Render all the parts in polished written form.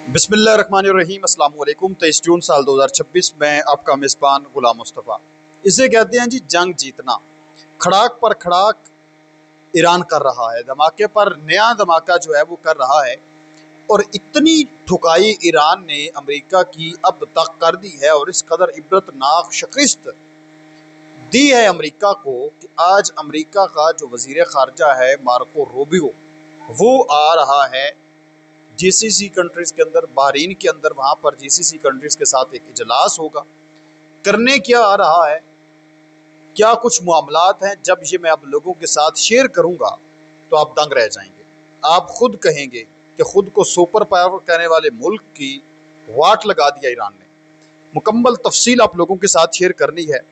बिस्मिल्लाहिर्रहमानिर्रहीम। अस्सलाम वालेकुम। 23 जून साल 2026 में आपका मेज़बान गुलाम मुस्तफ़ा। इसे कहते हैं जी जंग जीतना। खड़ाक पर खड़ाक ईरान कर रहा है, धमाके पर नया धमाका जो है वो कर रहा है। और इतनी ठुकाई ईरान ने अमेरिका की अब तक कर दी है और इस कदर इबरतनाक शिकस्त दी है अमेरिका को कि आज अमेरिका का जो वज़ीर ख़ारजा है मार्को रूबियो, वो आ रहा है जीसीसी कंट्रीज के अंदर, बहरीन के अंदर। वहां पर जीसीसी कंट्रीज के साथ एक इजलास होगा। करने क्या आ रहा है, क्या कुछ मामलात हैं, जब ये मैं आप लोगों के साथ शेयर करूंगा तो आप दंग रह जाएंगे। आप खुद कहेंगे कि खुद को सुपर पावर कहने वाले मुल्क की वाट लगा दिया ईरान ने। मुकम्मल तफसील आप लोगों के साथ शेयर करनी है।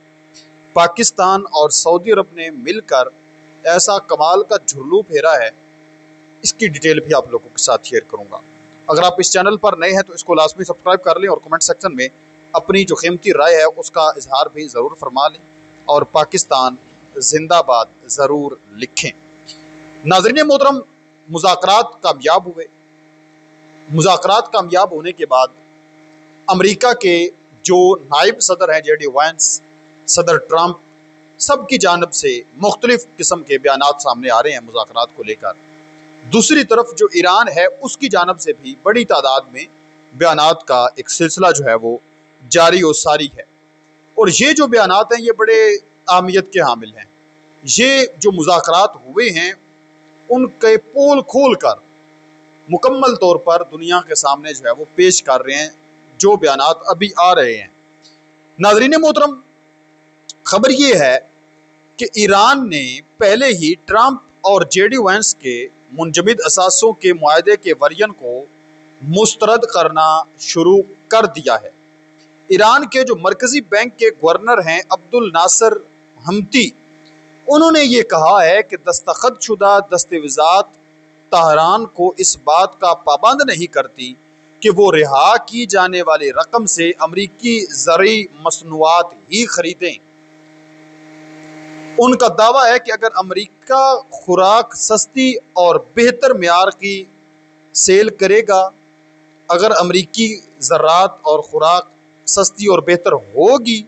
पाकिस्तान और सऊदी अरब ने मिलकर ऐसा कमाल का झुर्लू फेरा है, इसकी डिटेल भी आप लोगों के साथ शेयर करूंगा। अगर आप इस चैनल पर नए हैं तो इसको लाजमी सब्सक्राइब कर लें और कमेंट सेक्शन में अपनी जो कीमती राय है उसका इजहार भी ज़रूर फरमा लें और पाकिस्तान जिंदाबाद ज़रूर लिखें। नाज़रीन मोहतरम, मुज़ाकरात कामयाब हुए। मुज़ाकरात कामयाब होने के बाद अमेरिका के जो नायब सदर हैं जेडी वांस, सदर ट्रंप, सब की जानब से मुख्तलिफ किस्म के बयानात सामने आ रहे हैं मुज़ाकरात को लेकर। दूसरी तरफ जो ईरान है उसकी जानब से भी बड़ी तादाद में बयानात का एक सिलसिला जो है वो जारी और सारी है। और ये जो बयानात हैं ये बड़े अहमियत के हामिल हैं। ये जो मुज़ाकरात हुए हैं उनके पोल खोल कर मुकम्मल तौर पर दुनिया के सामने जो है वो पेश कर रहे हैं जो बयानात अभी आ रहे हैं। नाज़रीन मोहतरम, खबर ये है कि ईरान ने पहले ही ट्रंप और जेडी वांस के मुंजमद असासों के मुआहदे के वर्जन को मुस्तरद करना शुरू कर दिया है। ईरान के जो मरकजी बैंक के गवर्नर हैं अब्दुल नासर हमती, उन्होंने ये कहा है कि दस्तखतशुदा दस्तावेज़ात तहरान को इस बात का पाबंद नहीं करती कि वो रिहा की जाने वाली रकम से अमरीकी ज़रूरी मसनूआत ही खरीदें। उनका दावा है कि अगर अमेरिका खुराक सस्ती और बेहतर मेयार की सेल करेगा, अगर अमेरिकी ज़रात और खुराक सस्ती और बेहतर होगी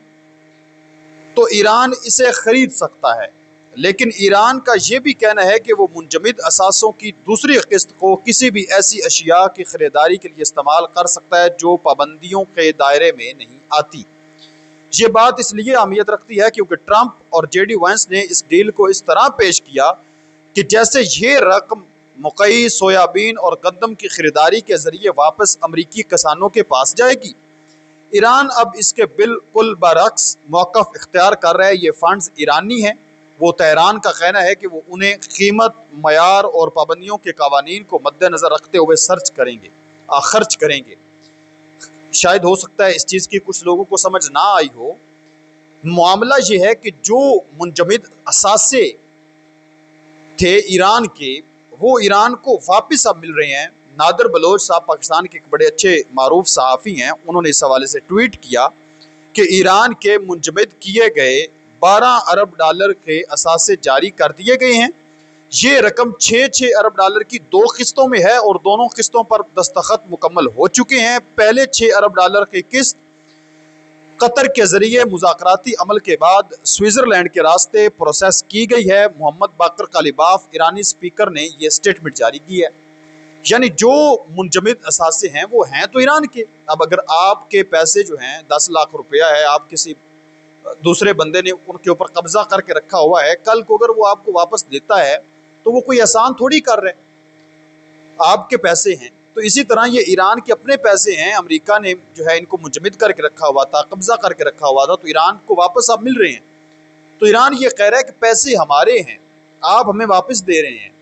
तो ईरान इसे ख़रीद सकता है। लेकिन ईरान का यह भी कहना है कि वो मुंजमद असासों की दूसरी किस्त को किसी भी ऐसी अशिया की ख़रीदारी के लिए इस्तेमाल कर सकता है जो पाबंदियों के दायरे में नहीं आती। ये बात इसलिए अहमियत रखती है क्योंकि ट्रंप और जेडी वांस ने इस डील को इस तरह पेश किया कि जैसे ये रकम मकई, सोयाबीन और गंदम की खरीदारी के जरिए वापस अमरीकी किसानों के पास जाएगी। ईरान अब इसके बिल्कुल बरक्स मौक़िफ़ इख्तियार कर रहा है। ये फंड्स ईरानी हैं। वो तेहरान का कहना है कि वो उन्हें कीमत, मयार और पाबंदियों के कवानीन को मद्देनज़र रखते हुए खर्च करेंगे। शायद हो सकता है इस चीज़ की कुछ लोगों को समझ ना आई हो। मामला ये है कि जो मुंजमद असासे थे ईरान के, वो ईरान को वापस अब मिल रहे हैं। नादर बलोच साहब पाकिस्तान के एक बड़े अच्छे मारूफ सहाफ़ी हैं, उन्होंने इस हवाले से ट्वीट किया कि ईरान के मुंजमद किए गए 12 अरब डॉलर के असासे जारी कर दिए गए हैं। ये रकम 6-6 अरब डॉलर की 2 किस्तों में है और दोनों किस्तों पर दस्तखत मुकम्मल हो चुके हैं। पहले 6 अरब डॉलर की किस्त कतर के जरिए मुज़ाकराती अमल के बाद स्विट्ज़रलैंड के रास्ते प्रोसेस की गई है। मोहम्मद बाकर कालिबाफ ईरानी स्पीकर ने यह स्टेटमेंट जारी की है। यानी जो मुंजमद असासे हैं वो हैं तो ईरान के। अब अगर आपके पैसे जो हैं 10 लाख रुपया है, आप किसी दूसरे बंदे ने उनके ऊपर कब्जा करके रखा हुआ है, कल को अगर वो आपको वापस देता है तो वो कोई एहसान थोड़ी कर रहे हैं, आपके पैसे हैं। तो इसी तरह ये ईरान के अपने पैसे हैं। अमेरिका ने जो है इनको मुंजमद करके रखा हुआ था, कब्जा करके रखा हुआ था, तो ईरान को वापस अब मिल रहे हैं। तो ईरान ये कह रहा है कि पैसे हमारे हैं, आप हमें वापस दे रहे हैं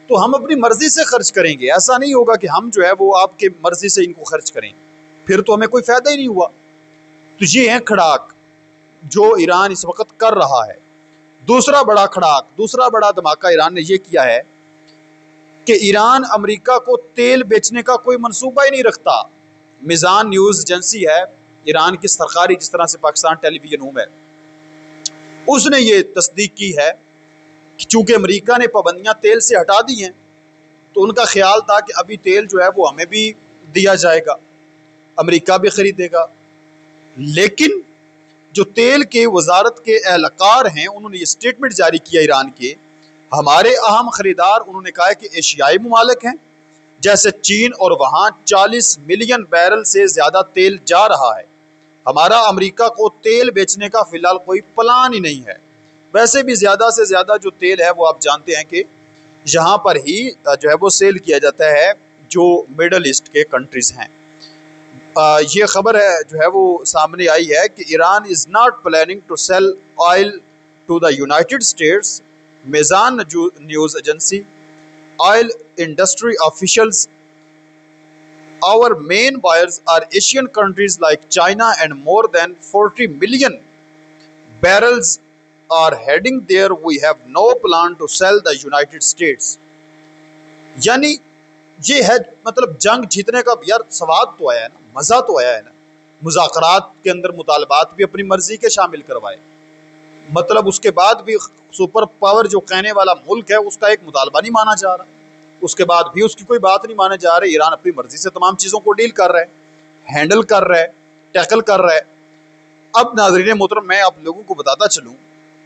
तो हम अपनी मर्जी से खर्च करेंगे। ऐसा नहीं होगा कि हम जो है वो आपके मर्जी से इनको खर्च करें, फिर तो हमें कोई फायदा ही नहीं हुआ। तो ये है खड़ाक जो ईरान इस वक्त कर रहा है। दूसरा बड़ा खड़ाक, दूसरा बड़ा धमाका ईरान ने यह किया है कि ईरान अमेरिका को तेल बेचने का कोई मंसूबा ही नहीं रखता। मिज़ान न्यूज़ एजेंसी है ईरान की सरकारी, जिस तरह से पाकिस्तान टेलीविजन होम है, उसने ये तस्दीक की है कि चूंकि अमेरिका ने पाबंदियां तेल से हटा दी हैं तो उनका ख्याल था कि अभी तेल जो है वो हमें भी दिया जाएगा, अमेरिका भी खरीदेगा। लेकिन जो तेल के वजारत के एहलकार हैं उन्होंने ये स्टेटमेंट जारी किया ईरान के, हमारे अहम खरीदार उन्होंने कहा है कि एशियाई ममालिक हैं जैसे चीन, और वहाँ 40 मिलियन बैरल से ज़्यादा तेल जा रहा है। हमारा अमेरिका को तेल बेचने का फिलहाल कोई प्लान ही नहीं है। वैसे भी ज़्यादा से ज़्यादा जो तेल है वो आप जानते हैं कि यहाँ पर ही जो है वो सेल किया जाता है जो मिडल ईस्ट के कंट्रीज़ हैं। ये खबर है जो है वो सामने आई है कि Iran is not planning to sell oil to the United States. Mizan news agency oil industry officials, our main buyers are Asian countries like China and more than 40 million barrels are heading there. We have no plan to sell the United States. यानी ये है मतलब जंग जीतने का यार स्वाद तो आया है ना, मज़ा तो आया है ना। मुज़ाकरात के अंदर मुतालबात भी अपनी मर्जी के शामिल करवाए, मतलब उसके बाद भी सुपर पावर जो कहने वाला मुल्क है उसका एक मुतालबा नहीं माना जा रहा, उसके बाद भी उसकी कोई बात नहीं माने जा रही। ईरान अपनी मर्जी से तमाम चीज़ों को डील कर रहा है, हैंडल कर रहा है, टैकल कर रहा है। अब नाज़रीन मोहतरम, मैं आप लोगों को बताता चलूँ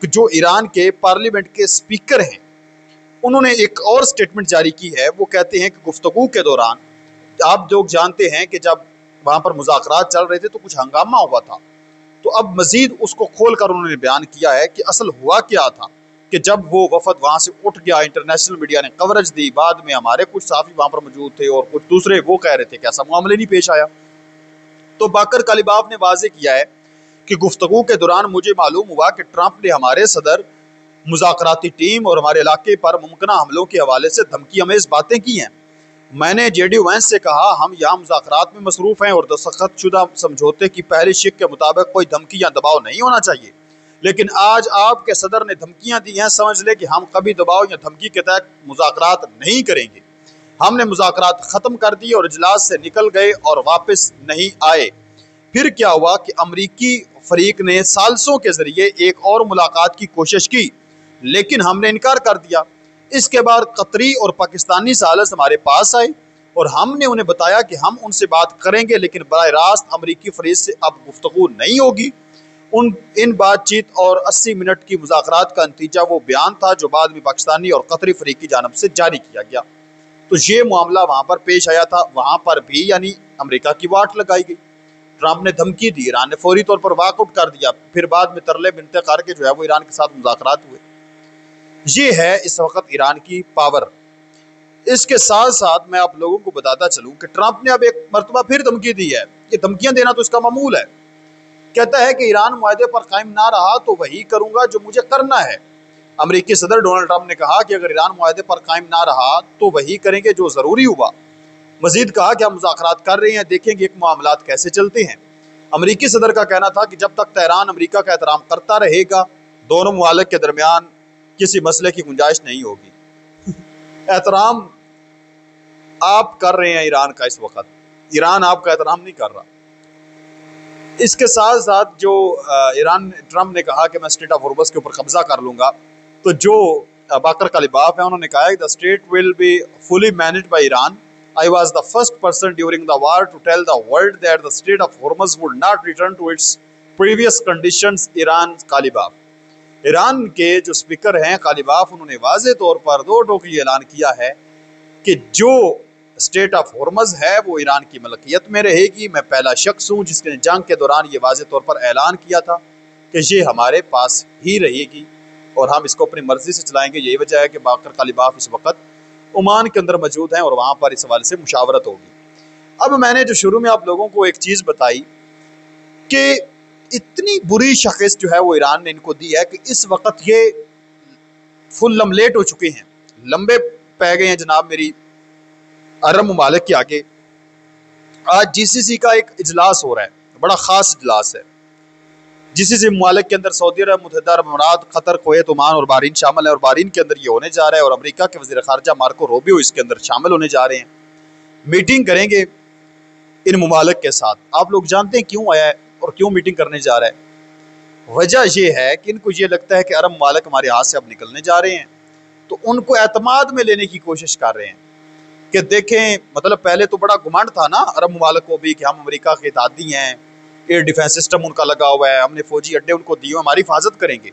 कि जो ईरान के पार्लियामेंट के स्पीकर हैं उन्होंने एक और स्टेटमेंट जारी की है। वो कहते हैं कि गुफ्तगू के दौरान, आप लोग जानते हैं कि जब वहाँ पर मुज़ाकरात चल रहे थे तो कुछ हंगामा हुआ था, तो अब मज़ीद उसको खोल कर उन्होंने बयान किया है कि असल हुआ क्या था कि जब वो वफद वहाँ से उठ गया, इंटरनेशनल मीडिया ने कवरेज दी, बाद में हमारे कुछ साफ़ी वहाँ पर मौजूद थे और कुछ दूसरे वो कह रहे थे कि ऐसा मामले नहीं पेश आया। तो बाकर कालिबाफ ने वाजे किया है कि गुफ्तगू के दौरान मुझे मालूम हुआ कि ट्रंप ने हमारे सदर, मुज़ाकराती टीम और हमारे इलाके पर मुमकिन हमलों के हवाले से धमकी अमेज़ बातें की हैं। मैंने जेडी वैंस से कहा हम यहाँ मुज़ाकरात में मसरूफ़ हैं और दस्तखत शुदा समझौते की पहली शिक के मुताबिक कोई धमकी या दबाव नहीं होना चाहिए, लेकिन आज आपके सदर ने धमकियां दी हैं, समझ ले कि हम कभी दबाव या धमकी के तहत मुज़ाकरात नहीं करेंगे। हमने मुज़ाकरात ख़त्म कर दिए और इजलास से निकल गए और वापस नहीं आए। फिर क्या हुआ कि अमरीकी फरीक ने साल्सों के ज़रिए एक और मुलाकात की कोशिश की, लेकिन हमने इनकार कर दिया। इसके बाद कतरी और पाकिस्तानी सालस हमारे पास आए और हमने उन्हें बताया कि हम उनसे बात करेंगे, लेकिन बराह रास्त अमरीकी फरीक से अब गुफ्तगू नहीं होगी। इन बातचीत और 80 मिनट की मुज़ाकरात का नतीजा वो बयान था जो बाद में पाकिस्तानी और कतरी फरीक की जानब से जारी किया गया। तो ये मामला वहाँ पर पेश आया था, वहाँ पर भी यानी अमेरिका की वाट लगाई गई। ट्रंप ने धमकी दी, ईरान ने फौरी तौर पर वाकआउट कर दिया, फिर बाद में तरले बिनते करके जो है वो ईरान के साथ मुज़ाकरात हुए। ये है इस वक्त ईरान की पावर। इसके साथ साथ मैं आप लोगों को बताता चलूँ कि ट्रंप ने अब एक मरतबा फिर धमकी दी है। ये धमकियाँ देना तो इसका मामूल है। कहता है कि ईरान मुआहदे पर कायम ना रहा तो वही करूंगा जो मुझे करना है। अमेरिकी सदर डोनाल्ड ट्रंप ने कहा कि अगर ईरान मुआहदे पर कायम ना रहा तो वही करेंगे जो ज़रूरी हुआ। मजीद कहा कि हम मुज़ाकरात कर रहे हैं, देखेंगे एक मामलात कैसे चलते हैं। अमेरिकी सदर का कहना था कि जब तक तेहरान अमेरिका का एहतराम करता रहेगा दोनों मुमालिक के दरमियान किसी मसले की गुंजाइश नहीं होगी। एहतराम आप कर रहे हैं ईरान का, इस वक्त ईरान आपका एहतराम नहीं कर रहा। इसके साथ साथ जो ईरान, ट्रंप ने कहा कि मैं स्टेट ऑफ होर्मुज़ के ऊपर कब्जा कर लूंगा, तो जो बाकर कालिबाफ है उन्होंने कहा the state will be fully managed by Iran. I was the first person during the war to tell the world that the state of Hormuz would not return to its previous conditions. Iran Qalibaf, Iran के जो speaker हैं कालिबाफ, उन्होंने वाज़े तौर पर दो टोकी ऐलान किया है कि जो स्टेट ऑफ होर्मुज़ है वो ईरान की मलकियत में रहेगी। मैं पहला शख्स हूँ जिसने जंग के दौरान ये वाज़े तौर पर ऐलान किया था कि ये हमारे पास ही रहेगी और हम इसको अपनी मर्जी से चलाएंगे। यही वजह है कि बाकर कालिबाफ इस वक्त ओमान के अंदर मौजूद हैं और वहाँ पर इस हवाले से मुशावरत होगी। अब मैंने जो शुरू में आप लोगों को एक चीज़ बताई कि इतनी बुरी शख्स जो है वो ईरान ने इनको दी है कि इस वक्त ये फुल लमलेट हो चुके हैं, लंबे पै गए हैं जनाब मेरी अरब ममालिक के आगे। आज जीसीसी का एक इजलास हो रहा है, बड़ा ख़ास इजलास है। जीसीसी ममालिक के अंदर सऊदी अरब, मुत्तहिदा अरब अमारात, कतर, कुवैत, ओमान और बहरीन शामिल है और बहरीन के अंदर ये होने जा रहा है और अमेरिका के वज़ीर ख़ारजा मार्को रूबियो इसके अंदर शामिल होने जा रहे हैं। मीटिंग करेंगे इन ममालिक के साथ। आप लोग जानते हैं क्यों आया है और क्यों मीटिंग करने जा रहा है। वजह यह है कि इनको ये लगता है कि अरब ममालिक हमारे हाथ से अब निकलने जा रहे हैं, तो उनको एतमाद में लेने की कोशिश कर रहे हैं। कि देखें, मतलब पहले तो बड़ा घुमंड था ना अरब मुमालिक को भी कि हम अमेरिका के दादी हैं, एयर डिफेंस सिस्टम उनका लगा हुआ है, हमने फौजी अड्डे उनको दिए, हमारी हिफाजत करेंगे।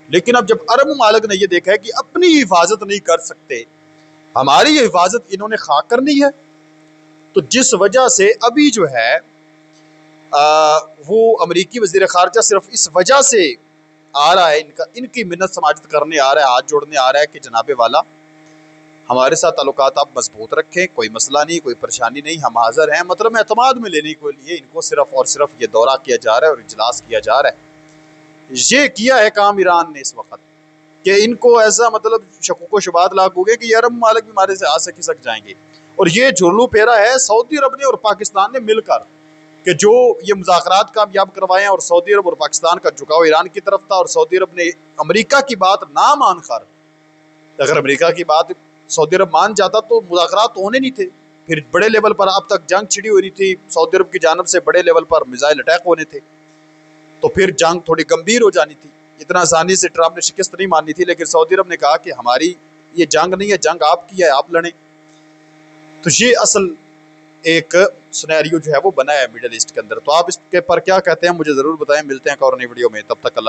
लेकिन अब जब अरब मुमालिक ने यह देखा है कि अपनी हिफाजत नहीं कर सकते, हमारी हिफाजत इन्होंने खाक करनी है, तो जिस वजह से अभी जो है वो अमरीकी वजीर खारजा सिर्फ इस वजह से आ रहा है, इनकी मिन्नत समाजत करने आ रहा है, हाथ जोड़ने आ रहा है कि जनाबे वाला हमारे साथ ताल्लुकात आप मजबूत रखें, कोई मसला नहीं, कोई परेशानी नहीं, हम हाजिर हैं। मतलब एतमाद में लेने के लिए इनको सिर्फ और सिर्फ ये दौरा किया जा रहा है और इजलास किया जा रहा है। ये किया है काम ईरान ने इस वक्त कि इनको ऐसा मतलब शकूक शुबात लागू हो गए कि अरब मालिक भी हमारे से आसे खिसक जाएंगे। और ये जुर्लू फेरा है सऊदी अरब ने और पाकिस्तान ने मिलकर कि जो ये मुज़ाकरात कामयाब करवाए हैं, और सऊदी अरब और पाकिस्तान का झुकाव ईरान की तरफ था, और सऊदी अरब ने अमेरिका की बात ना मानकर, अगर अमेरिका की बात सऊदी अरब मान जाता तो मुज़ाकरात तो होने नहीं थे। फिर बड़े लेवल पर अब तक जंग छिड़ी हुई थी, सऊदी अरब की जानब से बड़े लेवल पर मिसाइल अटैक होने थे, तो फिर जंग थोड़ी गंभीर हो जानी थी। इतना आसानी से ट्रंप ने शिकस्त नहीं माननी थी। लेकिन सऊदी अरब ने कहा कि हमारी ये जंग नहीं है, जंग आपकी है, आप लड़ें। तो ये असल एक सिनेरियो जो है वो बना है मिडल ईस्ट के अंदर। तो आप इसके पर क्या कहते हैं मुझे ज़रूर बताएं। मिलते हैं एक और नई वीडियो में, तब तक अल्लाह